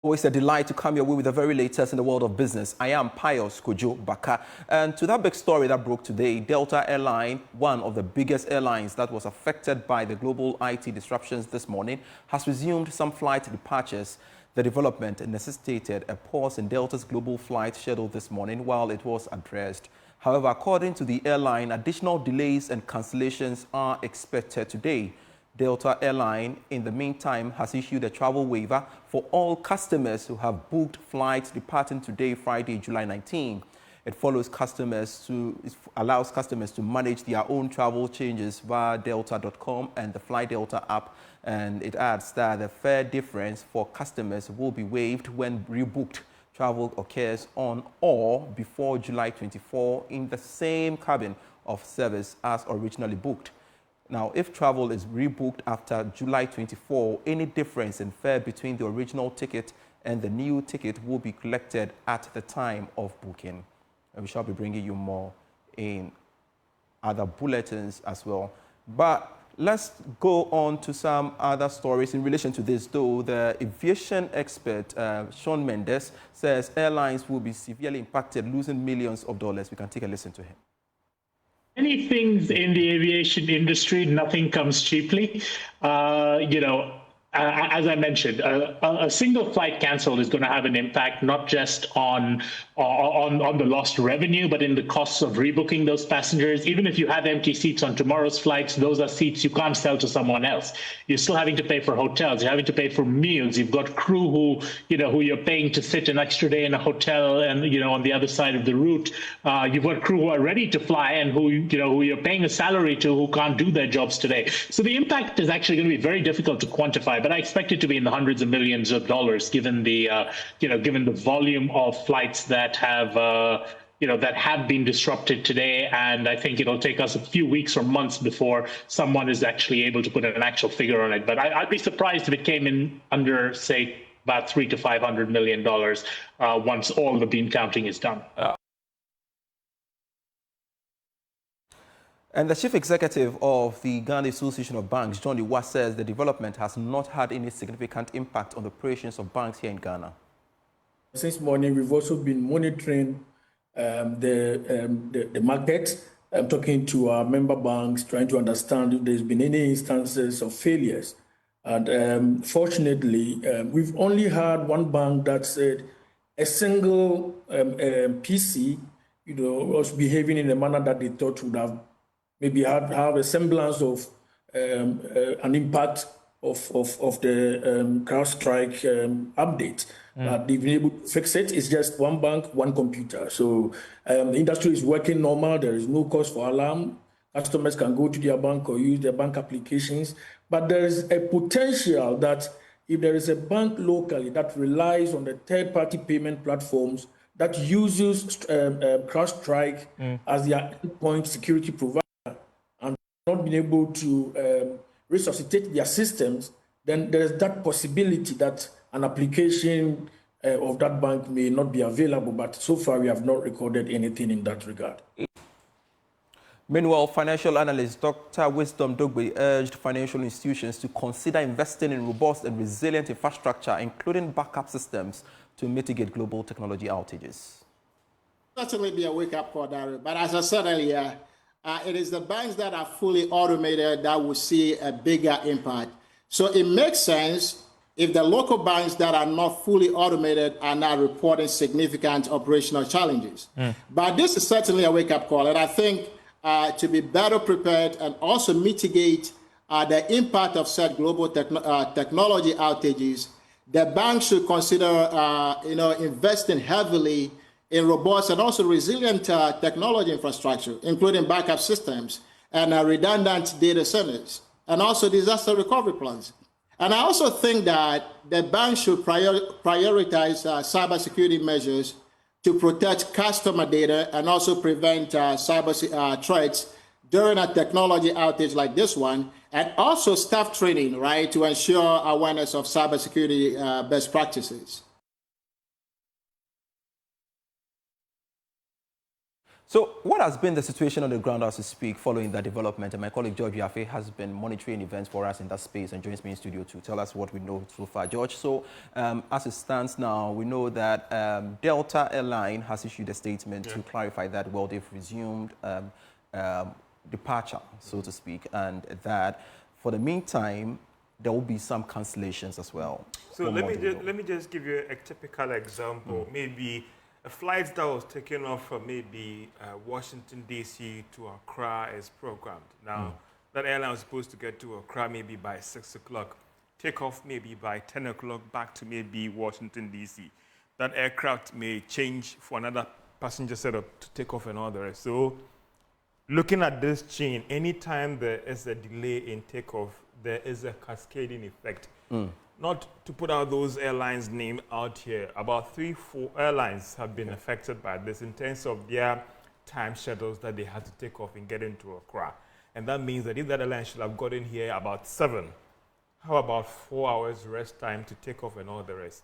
Always a delight to come your way with the very latest in the world of business. I am Pius Kojo Baka. And to that big story that broke today, Delta Airline, one of the biggest airlines that was affected by the global IT disruptions this morning, has resumed some flight departures. The development necessitated a pause in Delta's global flight schedule this morning while it was addressed. However, according to the airline, additional delays and cancellations are expected today. Delta Airline, in the meantime, has issued a travel waiver for all customers who have booked flights departing today, Friday, July 19. It allows customers to manage their own travel changes via delta.com and the Fly Delta app. And it adds that the fare difference for customers will be waived when rebooked travel occurs on or before July 24 in the same cabin of service as originally booked. Now, if travel is rebooked after July 24, any difference in fare between the original ticket and the new ticket will be collected at the time of booking. And we shall be bringing you more in other bulletins as well. But let's go on to some other stories in relation to this, though. The aviation expert, Sean Mendes, says airlines will be severely impacted, losing millions of dollars. We can take a listen to him. Many things in the aviation industry, nothing comes cheaply. As I mentioned, a single flight canceled is going to have an impact not just on the lost revenue, but in the costs of rebooking those passengers. Even if you have empty seats on tomorrow's flights, those are seats you can't sell to someone else. You're still having to pay for hotels. You're having to pay for meals. You've got crew who you're paying to sit an extra day in a hotel and on the other side of the route. You've got crew who are ready to fly and who you're paying a salary to who can't do their jobs today. So the impact is actually going to be very difficult to quantify. But I expect it to be in the hundreds of millions of dollars, given the given the volume of flights that have that have been disrupted today. And I think it'll take us a few weeks or months before someone is actually able to put an actual figure on it. But I'd be surprised if it came in under, say, about $300 to $500 million once all the bean counting is done. And the chief executive of the Ghana Association of Banks, John Iwa, says the development has not had any significant impact on the operations of banks here in Ghana. Since morning, we've also been monitoring the market, talking to our member banks, trying to understand if there's been any instances of failures. And fortunately, we've only had one bank that said a single PC, was behaving in a manner that they thought would have maybe have a semblance of an impact of the CrowdStrike update. They've been able to fix it. It's just one bank, one computer. So the industry is working normal. There is no cause for alarm. Customers can go to their bank or use their bank applications. But there is a potential that if there is a bank locally that relies on the third-party payment platforms that uses CrowdStrike as their endpoint security provider, not been able to resuscitate their systems, then there is that possibility that an application of that bank may not be available. But so far, we have not recorded anything in that regard. Meanwhile, financial analyst Dr. Wisdom Dogbe urged financial institutions to consider investing in robust and resilient infrastructure, including backup systems, to mitigate global technology outages. Certainly be a wake-up call, Daryl. But as I said earlier, it is the banks that are fully automated that will see a bigger impact. So it makes sense if the local banks that are not fully automated are now reporting significant operational challenges. But this is certainly a wake-up call. And I think to be better prepared and also mitigate the impact of said global technology outages, the banks should consider investing heavily in robust and also resilient technology infrastructure, including backup systems and redundant data centers, and also disaster recovery plans. And I also think that the bank should prioritize cybersecurity measures to protect customer data and also prevent cyber threats during a technology outage like this one, and also staff training, right, to ensure awareness of cybersecurity best practices. So what has been the situation on the ground as we speak following that development? And my colleague George Yafe has been monitoring events for us in that space and joins me in studio to tell us what we know so far. George, so as it stands now, we know that Delta Airline has issued a statement to clarify that, well, they've resumed departure, so to speak, and that for the meantime, there will be some cancellations as well. So let me just give you a typical example. Maybe a flight that was taken off from maybe Washington, D.C. to Accra is programmed. Now, that airline was supposed to get to Accra maybe by 6 o'clock, take off maybe by 10 o'clock back to maybe Washington, D.C. That aircraft may change for another passenger setup to take off and all the rest. So looking at this chain, anytime there is a delay in takeoff, there is a cascading effect. Not to put out those airlines' name out here, about 3-4 airlines have been affected by this in terms of their time schedules that they had to take off and get into Accra. And that means that if that airline should have gotten here about 7, how about 4 hours rest time to take off and all the rest?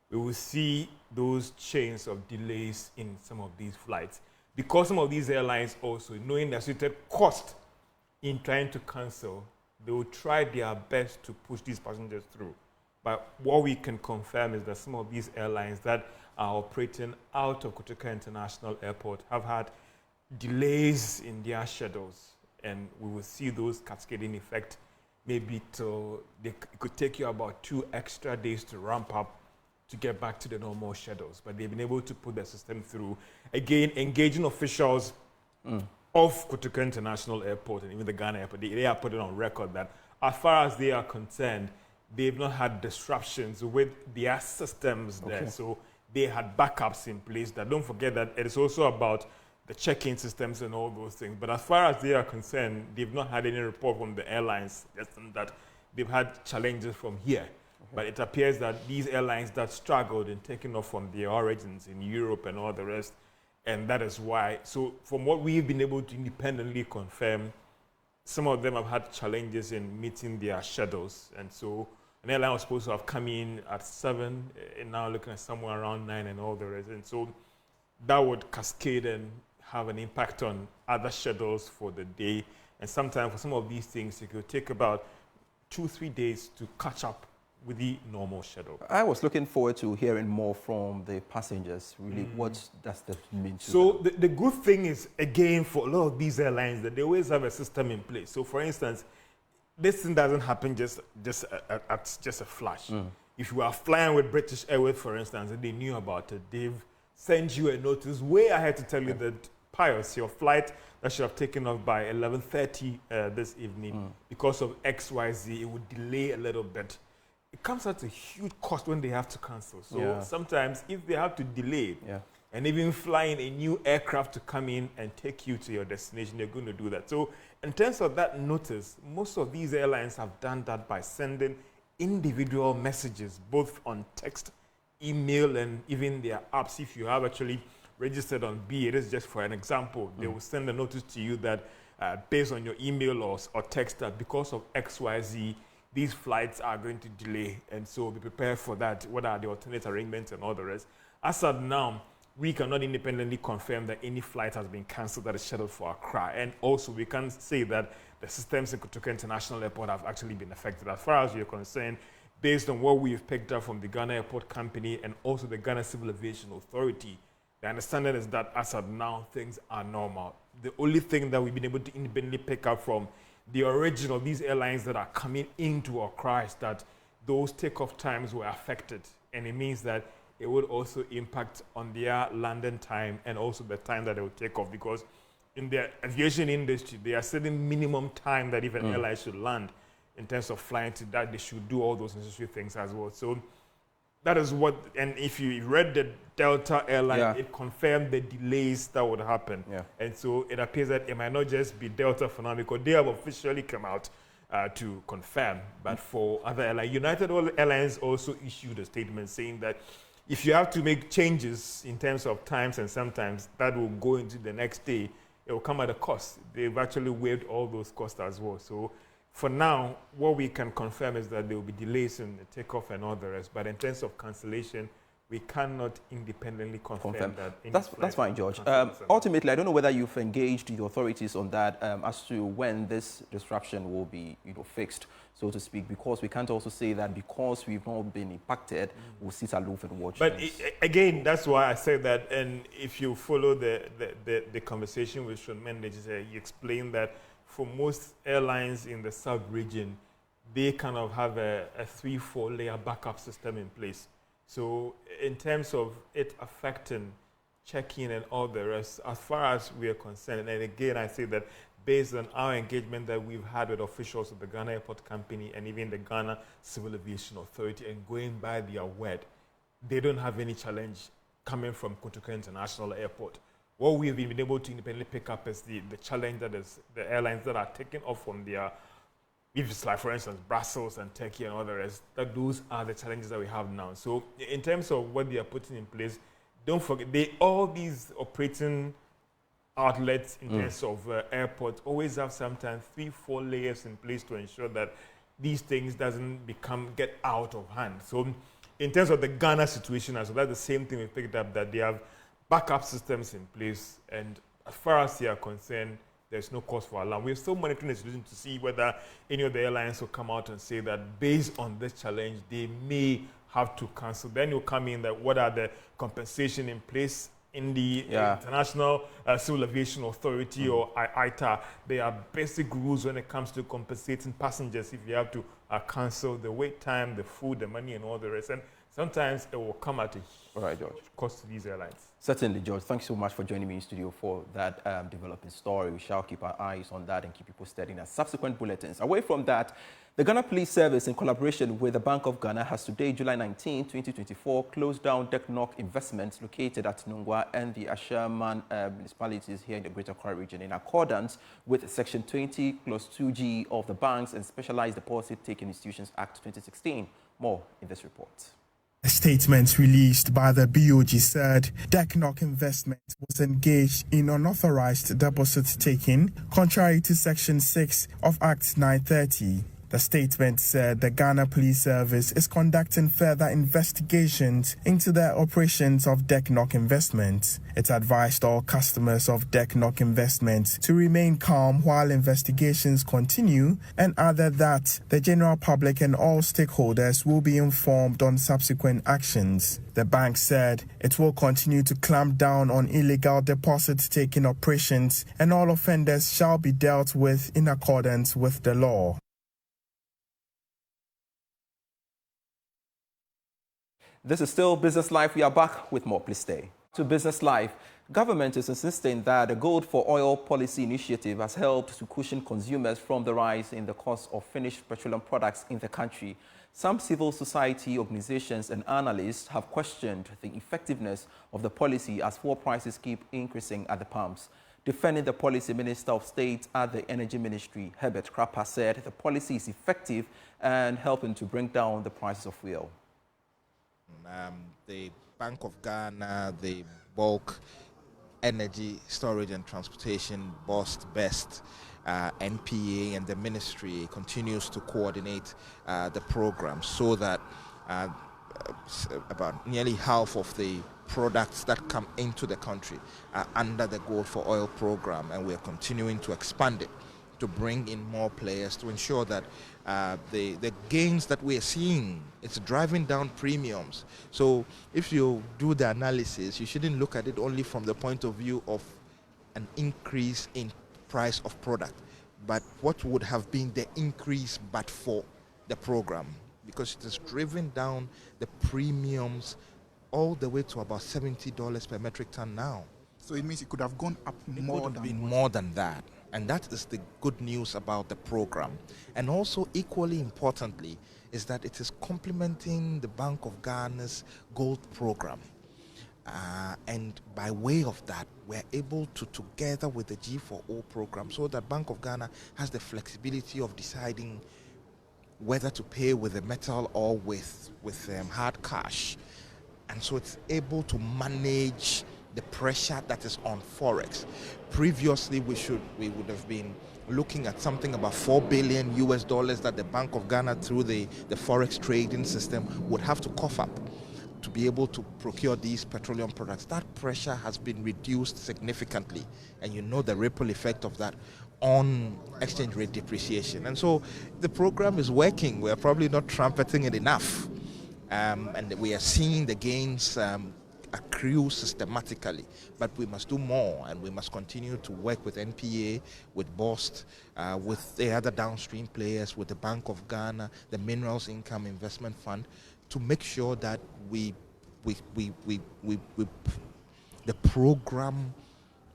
We will see those chains of delays in some of these flights. Because some of these airlines also, knowing the associated cost in trying to cancel, they will try their best to push these passengers through. But what we can confirm is that some of these airlines that are operating out of Kotoka International Airport have had delays in their schedules. And we will see those cascading effect maybe till it could take you about 2 extra days to ramp up to get back to the normal schedules. But they've been able to put the system through. Again, engaging officials of Kotoka International Airport and even the Ghana Airport, they are putting on record that as far as they are concerned, they've not had disruptions with their systems there. So they had backups in place. That don't forget that it is also about the check-in systems and all those things. But as far as they are concerned, they've not had any report from the airlines that they've had challenges from here. But it appears that these airlines that struggled in taking off from their origins in Europe and all the rest, and that is why. So from what we've been able to independently confirm, some of them have had challenges in meeting their schedules. And so an airline was supposed to have come in at 7, and now looking at somewhere around 9 and all the rest. And so that would cascade and have an impact on other schedules for the day. And sometimes for some of these things, it could take about 2-3 days to catch up with the normal schedule. I was looking forward to hearing more from the passengers, really. What does that mean to So them? the good thing is, again, for a lot of these airlines, that they always have a system in place. So for instance, this thing doesn't happen just a flash. If you are flying with British Airways, for instance, and they knew about it, they've sent you a notice way ahead to tell you that, Pius, your flight that should have taken off by 11:30 this evening, because of XYZ, it would delay a little bit. It comes at a huge cost when they have to cancel. So sometimes if they have to delay and even flying a new aircraft to come in and take you to your destination, they're going to do that. So in terms of that notice, most of these airlines have done that by sending individual messages, both on text, email, and even their apps. If you have actually registered on B, it is just for an example, they will send a notice to you that based on your email or text that because of XYZ, these flights are going to delay, and so be prepared for that. What are the alternate arrangements and all the rest? As of now, we cannot independently confirm that any flight has been cancelled that is scheduled for Accra. And also, we can say that the systems in Kotoka International Airport have actually been affected. As far as you're concerned, based on what we've picked up from the Ghana Airport Company and also the Ghana Civil Aviation Authority, the understanding is that as of now, things are normal. The only thing that we've been able to independently pick up from the original, these airlines that are coming into Accra, is that those takeoff times were affected. And it means that it would also impact on their landing time and also the time that they will take off, because in the aviation industry, there are certain minimum time that if an airline should land in terms of flying to that, they should do all those necessary things as well. So that is what, and if you read the Delta airline, it confirmed the delays that would happen. And so it appears that it might not just be Delta for now, because they have officially come out to confirm. But for other airlines, United Airlines also issued a statement saying that if you have to make changes in terms of times, and sometimes that will go into the next day, it will come at a cost. They've actually waived all those costs as well. So for now, what we can confirm is that there will be delays in the takeoff and all the rest. But in terms of cancellation, we cannot independently confirm that. any That's flights fine, will be George. cancelled. Ultimately, I don't know whether you've engaged the authorities on that as to when this disruption will be, fixed, so to speak, because we can't also say that because we've not been impacted, we'll sit aloof and watch. But again, that's why I say that. And if you follow the conversation with Sean Mendes, he explained that for most airlines in the South region, they kind of have a 3-4 layer backup system in place. So in terms of it affecting check-in and all the rest, as far as we are concerned, and again, I say that based on our engagement that we've had with officials of the Ghana Airport Company and even the Ghana Civil Aviation Authority, and going by their word, they don't have any challenge coming from Kotoka International Airport. What we've been able to independently pick up is the challenge that is the airlines that are taking off from their, if it's like, for instance, Brussels and Turkey and all the rest, that those are the challenges that we have now. So in terms of what they are putting in place, don't forget, all these operating outlets in terms of airports always have sometimes 3-4 layers in place to ensure that these things doesn't get out of hand. So in terms of the Ghana situation as well, that's the same thing we picked up, that they have backup systems in place, and as far as they are concerned, there's no cause for alarm. We're still monitoring the situation to see whether any of the airlines will come out and say that based on this challenge, they may have to cancel. Then you'll come in that what are the compensation in place in the International Civil Aviation Authority or ITA. There are basic rules when it comes to compensating passengers if you have to cancel the wait time, the food, the money, and all the rest. And sometimes it will come at a huge cost to these airlines. Certainly, George. Thanks so much for joining me in studio for that developing story. We shall keep our eyes on that and keep you posted in our subsequent bulletins. Away from that, the Ghana Police Service, in collaboration with the Bank of Ghana, has today, July 19, 2024, closed down Deknok investments located at Nungwa and the Asherman municipalities here in the Greater Accra region, in accordance with Section 20, Clause 2G of the Banks and Specialized Deposit-Taking Institutions Act 2016. More in this report. A statement released by the BOG said Deknok Investment was engaged in unauthorized deposit taking, contrary to Section 6 of Act 930. The statement said the Ghana Police Service is conducting further investigations into the operations of Deknok Investment. It advised all customers of Deknok Investment to remain calm while investigations continue, and added that the general public and all stakeholders will be informed on subsequent actions. The bank said it will continue to clamp down on illegal deposit-taking operations, and all offenders shall be dealt with in accordance with the law. This is still Business Life. We are back with more. Please stay. To Business Life, government is insisting that the Gold for Oil policy initiative has helped to cushion consumers from the rise in the cost of finished petroleum products in the country. Some civil society organizations and analysts have questioned the effectiveness of the policy as fuel prices keep increasing at the pumps. Defending the policy, Minister of State at the Energy Ministry, Herbert Krapper, said the policy is effective and helping to bring down the prices of fuel. The Bank of Ghana, the Bulk Energy Storage and Transportation BEST, NPA, and the ministry continues to coordinate the program so that about nearly half of the products that come into the country are under the Gold for Oil program, and we are continuing to expand it to bring in more players to ensure that the gains that we are seeing, it's driving down premiums. So if you do the analysis, you shouldn't look at it only from the point of view of an increase in price of product, but what would have been the increase but for the program, because it has driven down the premiums all the way to about $70 per metric ton now. So it means it could have gone up more than that. And that is the good news about the program. And also equally importantly is that it is complementing the Bank of Ghana's gold program. And by way of that, we're able to, together with the G4O program, so that Bank of Ghana has the flexibility of deciding whether to pay with the metal or with hard cash. And so it's able to manage the pressure that is on Forex. Previously, we would have been looking at something about $4 billion that the Bank of Ghana, through the Forex trading system, would have to cough up to be able to procure these petroleum products, that pressure has been reduced significantly. And you know the ripple effect of that on exchange rate depreciation. And so the program is working. We're probably not trumpeting it enough. And we are seeing the gains accrue systematically, but we must do more, and we must continue to work with NPA, with BOST, with the other downstream players, with the Bank of Ghana, the Minerals Income Investment Fund, to make sure that the program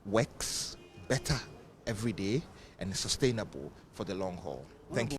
works better every day and is sustainable for the long haul. Thank you.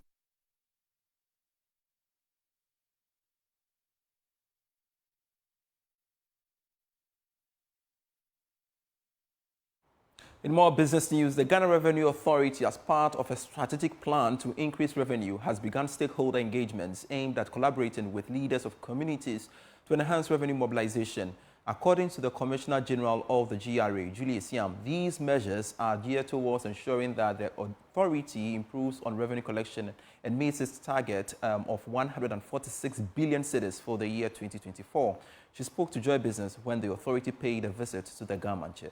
In more business news, the Ghana Revenue Authority, as part of a strategic plan to increase revenue, has begun stakeholder engagements aimed at collaborating with leaders of communities to enhance revenue mobilization. According to the Commissioner General of the GRA, Julie Siam, these measures are geared towards ensuring that the authority improves on revenue collection and meets its target of 146 billion cedis for the year 2024. She spoke to Joy Business when the authority paid a visit to the Gamanche.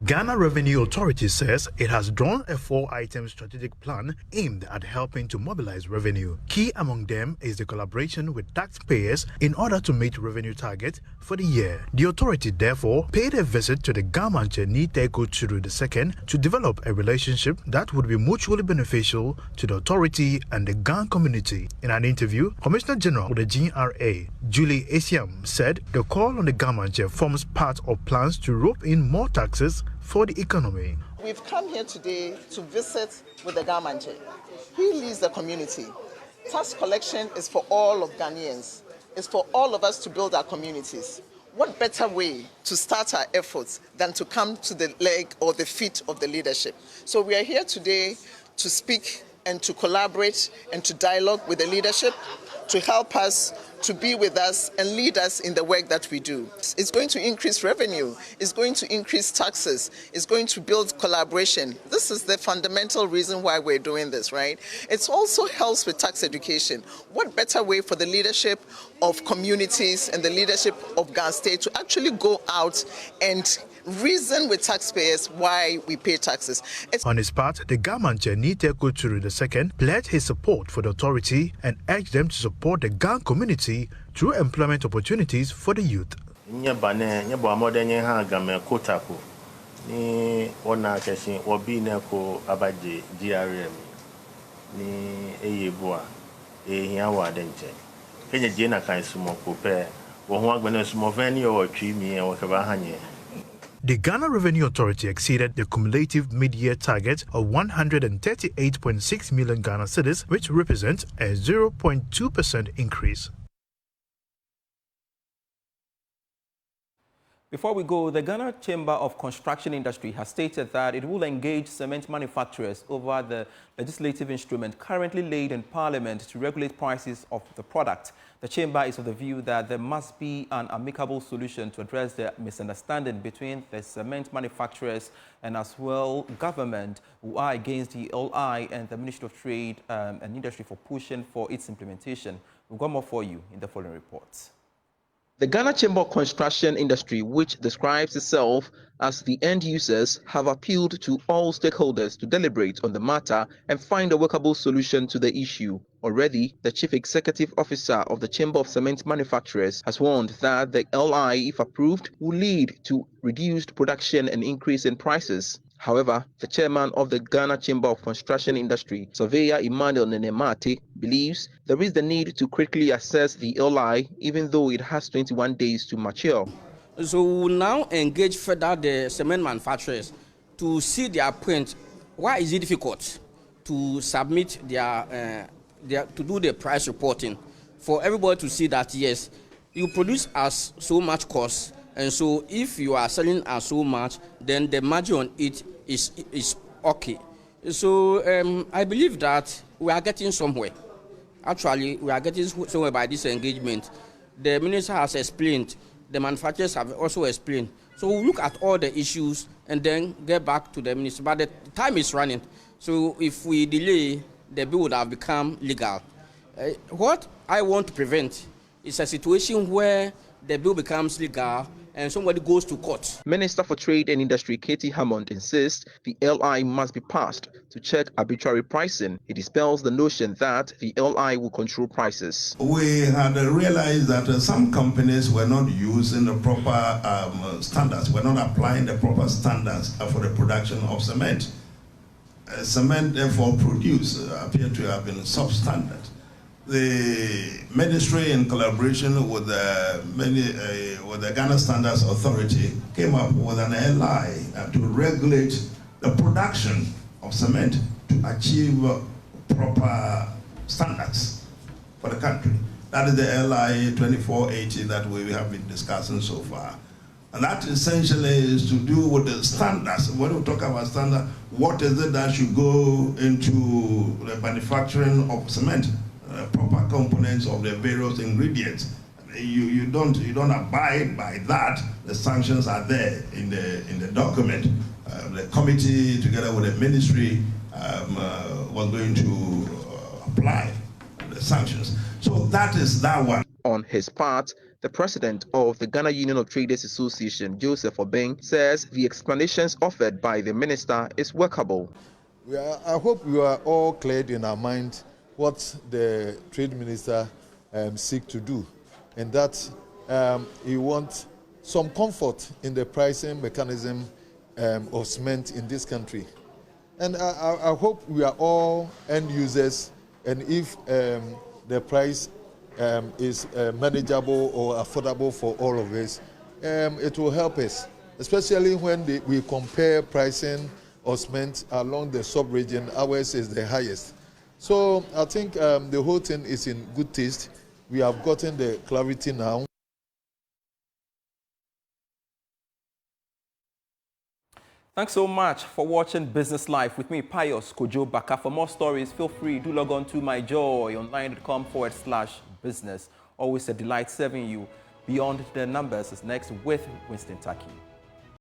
Ghana Revenue Authority says it has drawn a 4-item strategic plan aimed at helping to mobilize revenue. Key among them is the collaboration with taxpayers in order to meet revenue targets for the year. The authority therefore paid a visit to the Gamanche ni Tech Outages II to develop a relationship that would be mutually beneficial to the authority and the Ghana community. In an interview, Commissioner General of the GRA, Julie Siam, said the call on the Gamanche forms part of plans to rope in more taxes for the economy. We've come here today to visit with the Gamanche. He leads the community. Tax collection is for all of Ghanaians. It's for all of us to build our communities. What better way to start our efforts than to come to the leg or the feet of the leadership? So we are here today to speak and to collaborate and to dialogue with the leadership to help us, to be with us and lead us in the work that we do. It's going to increase revenue, it's going to increase taxes, it's going to build collaboration. This is the fundamental reason why we're doing this, right? It also helps with tax education. What better way for the leadership of communities and the leadership of Ghana State to actually go out and reason with taxpayers why we pay taxes. On his part, the Gamanche ni Tech Outages II pledged his support for the authority and urged them to support the Ghana community through employment opportunities for the youth. The Ghana Revenue Authority exceeded the cumulative mid-year target of 138.6 million Ghana cedis, which represents a 0.2% increase. Before we go, the Ghana Chamber of Construction Industry has stated that it will engage cement manufacturers over the legislative instrument currently laid in Parliament to regulate prices of the product. The Chamber is of the view that there must be an amicable solution to address the misunderstanding between the cement manufacturers and as well government, who are against the LI and the Ministry of Trade and Industry for pushing for its implementation. We've got more for you in the following reports. The Ghana Chamber of Construction Industry, which describes itself as the end users, have appealed to all stakeholders to deliberate on the matter and find a workable solution to the issue. Already, the Chief Executive Officer of the Chamber of Cement Manufacturers has warned that the LI, if approved, will lead to reduced production and increase in prices. However, the chairman of the Ghana Chamber of Construction Industry, Surveyor Emmanuel Nenemate, believes there is the need to quickly assess the LI, even though it has 21 days to mature. So we will now engage further the cement manufacturers to see their point. Why is it difficult to submit their to do the price reporting for everybody to see that yes, you produce as so much cost, and so if you are selling as so much, then the margin on it is okay. So I believe that we are getting somewhere. Actually, we are getting somewhere by this engagement. The minister has explained, the manufacturers have also explained. So we'll look at all the issues and then get back to the minister. But the time is running. So if we delay, the bill would have become legal. What I want to prevent It's a situation where the bill becomes legal and somebody goes to court. Minister for Trade and Industry Katie Hammond insists the LI must be passed to check arbitrary pricing. It dispels the notion that the LI will control prices. We had realized that some companies were not using the proper standards, were not applying the proper standards for the production of cement. Cement, therefore, produced appear to have been substandard. The ministry, in collaboration with the Ghana Standards Authority, came up with an LI to regulate the production of cement to achieve proper standards for the country. That is the LI 2480 that we have been discussing so far. And that essentially is to do with the standards. When we talk about standard, what is it that should go into the manufacturing of cement? Proper components of the various ingredients. You don't abide by that. The sanctions are there in the document. The committee, together with the ministry, was going to apply the sanctions. So that is that one. On his part, the president of the Ghana Union of Traders Association, Joseph Obeng, says the explanations offered by the minister is workable. I hope we are all cleared in our mind what the trade minister seeks to do, and that he wants some comfort in the pricing mechanism of cement in this country. And I hope we are all end users, and if the price is manageable or affordable for all of us, it will help us, especially when we compare pricing of cement along the sub-region. Ours is the highest. So I think the whole thing is in good taste. We have gotten the clarity now. Thanks so much for watching Business Life with me, Pius Kojo Baka. For more stories, feel free, do log on to myjoyonline.com/business. Always a delight serving you. Beyond the Numbers is next with Winston Taki.